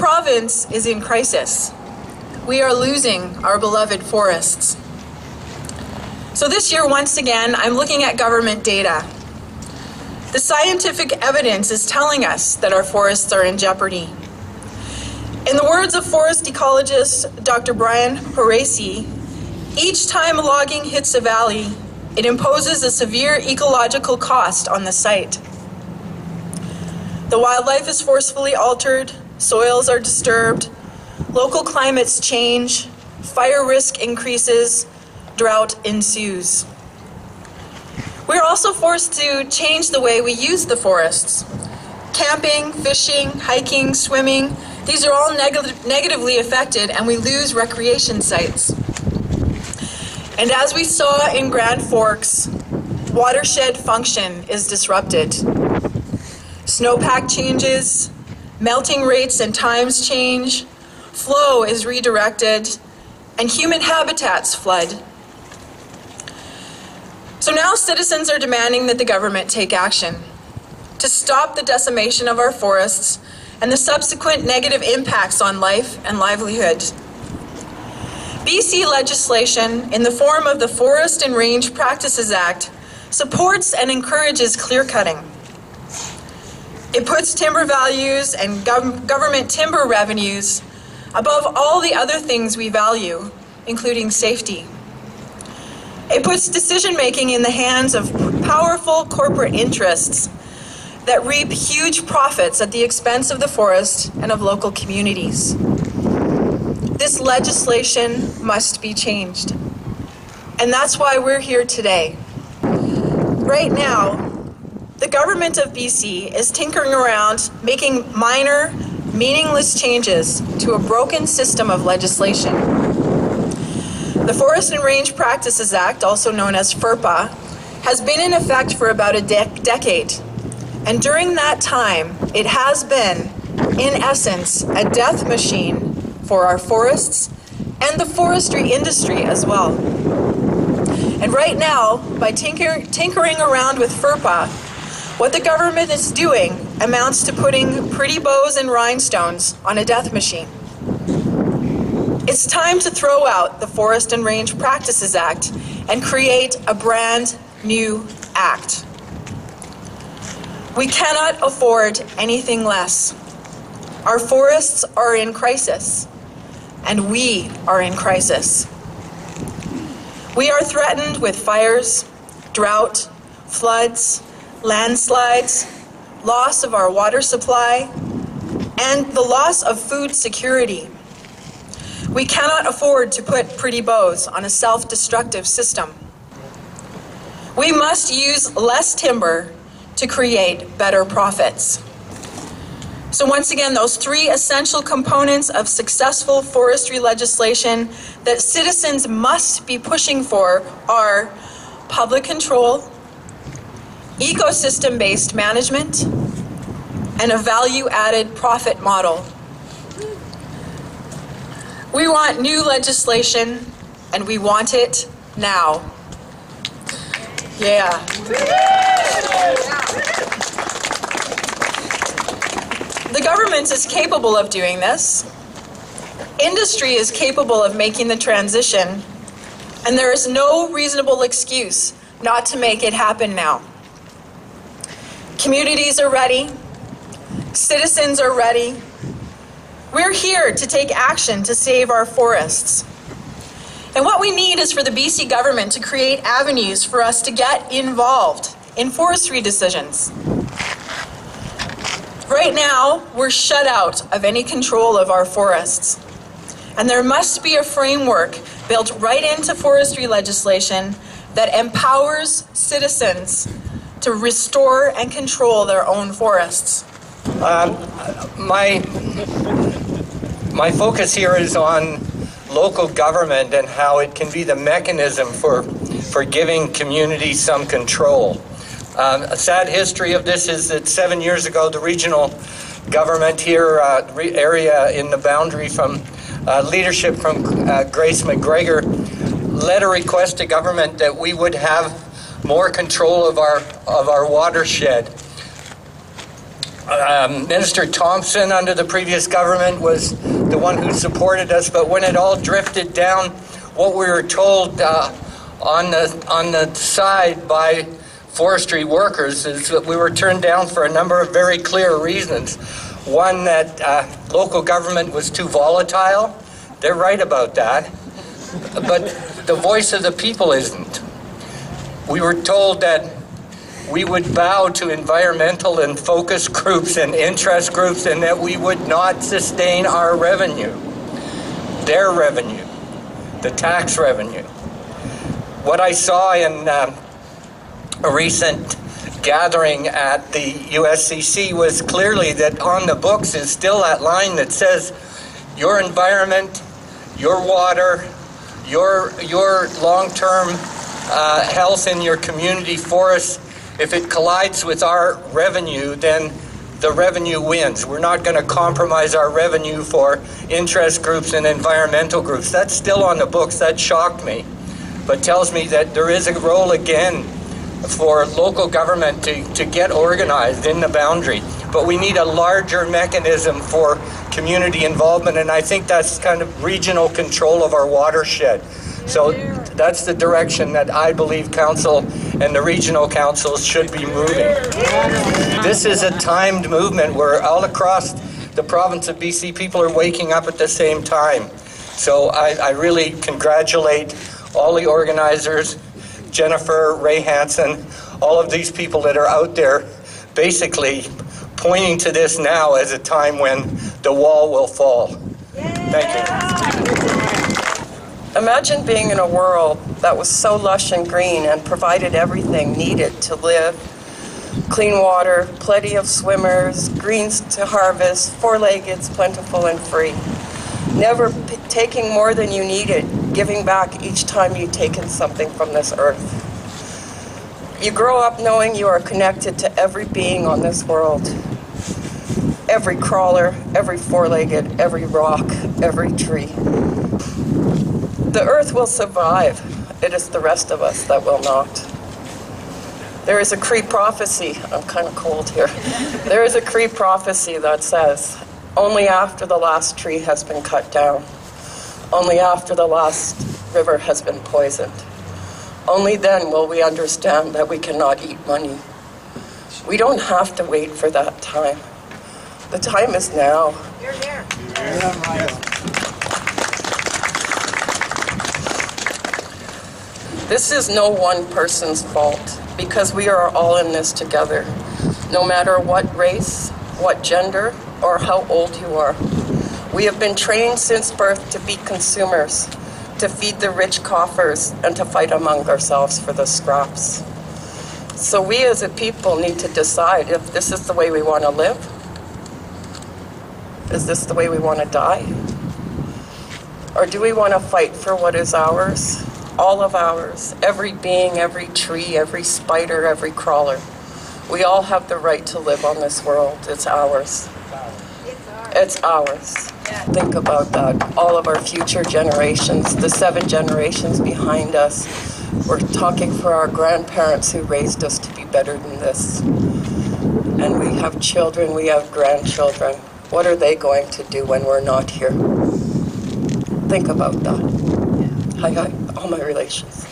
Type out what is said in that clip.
province is in crisis. We are losing our beloved forests. So this year, once again, I'm looking at government data. The scientific evidence is telling us that our forests are in jeopardy. In the words of forest ecologist Dr. Brian Horace, each time logging hits a valley, it imposes a severe ecological cost on the site. The wildlife is forcefully altered, soils are disturbed, local climates change, fire risk increases, drought ensues. We're also forced to change the way we use the forests. Camping, fishing, hiking, swimming, these are all negatively affected, and we lose recreation sites. And as we saw in Grand Forks, watershed function is disrupted. Snowpack changes, melting rates and times change, flow is redirected, and human habitats flood. So now citizens are demanding that the government take action to stop the decimation of our forests and the subsequent negative impacts on life and livelihood. BC legislation, in the form of the Forest and Range Practices Act, supports and encourages clear-cutting. It puts timber values and government timber revenues above all the other things we value, including safety. It puts decision-making in the hands of powerful corporate interests that reap huge profits at the expense of the forest and of local communities. This legislation must be changed. And that's why we're here today. Right now, the government of BC is tinkering around, making minor, meaningless changes to a broken system of legislation. The Forest and Range Practices Act, also known as FERPA, has been in effect for about a decade. And during that time, it has been, in essence, a death machine for our forests and the forestry industry as well. And right now, by tinkering around with FERPA, what the government is doing amounts to putting pretty bows and rhinestones on a death machine. It's time to throw out the Forest and Range Practices Act and create a brand new act. We cannot afford anything less. Our forests are in crisis, and we are in crisis. We are threatened with fires, drought, floods, landslides, loss of our water supply, and the loss of food security. We cannot afford to put pretty bows on a self-destructive system. We must use less timber to create better profits. So once again, those three essential components of successful forestry legislation that citizens must be pushing for are public control, ecosystem-based management, and a value-added profit model. We want new legislation, and we want it now. Yeah. The government is capable of doing this. Industry is capable of making the transition, and there is no reasonable excuse not to make it happen now. Communities are ready. Citizens are ready. We're here to take action to save our forests. And what we need is for the BC government to create avenues for us to get involved in forestry decisions. Right now, we're shut out of any control of our forests. And there must be a framework built right into forestry legislation that empowers citizens to restore and control their own forests. My focus here is on local government and how it can be the mechanism for giving communities some control. A sad history of this is that 7 years ago, the regional government here, area in the boundary from leadership from Grace McGregor, led a request to government that we would have more control of our watershed. Minister Thompson under the previous government was the one who supported us, but when it all drifted down, what we were told on the side by forestry workers is that we were turned down for a number of very clear reasons. One, that local government was too volatile. They're right about that. But the voice of the people isn't. We were told that we would bow to environmental and focus groups and interest groups, and that we would not sustain our revenue, their revenue, the tax revenue. What I saw in a recent gathering at the USCC was clearly that on the books is still that line that says your environment, your water, your long-term health in your community forests, if it collides with our revenue, then the revenue wins. We're not going to compromise our revenue for interest groups and environmental groups. That's still on the books. That shocked me, but tells me that there is a role again for local government to get organized in the boundary. But we need a larger mechanism for community involvement, and I think that's kind of regional control of our watershed. So that's the direction that I believe council and the regional councils should be moving. This is a timed movement where all across the province of BC, people are waking up at the same time. So I really congratulate all the organizers, Jennifer, Ray Hansen, all of these people that are out there basically pointing to this now as a time when the wall will fall. Thank you. Imagine being in a world that was so lush and green and provided everything needed to live. Clean water, plenty of swimmers, greens to harvest, four-leggeds, plentiful and free. Never taking more than you needed, giving back each time you've taken something from this earth. You grow up knowing you are connected to every being on this world. Every crawler, every four-legged, every rock, every tree. The earth will survive. It is the rest of us that will not. There is a Cree prophecy. I'm kind of cold here. There is a Cree prophecy that says, only after the last tree has been cut down, only after the last river has been poisoned, only then will we understand that we cannot eat money. We don't have to wait for that time. The time is now. You're here. This is no one person's fault, because we are all in this together, no matter what race, what gender, or how old you are. We have been trained since birth to be consumers, to feed the rich coffers, and to fight among ourselves for the scraps. So we as a people need to decide if this is the way we want to live. Is this the way we want to die? Or do we want to fight for what is ours? All of ours, every being, every tree, every spider, every crawler. We all have the right to live on this world. It's ours. It's ours. Think about that. All of our future generations, the 7 generations behind us, we're talking for our grandparents who raised us to be better than this. And we have children, we have grandchildren. What are they going to do when we're not here? Think about that. Hi, all my relations.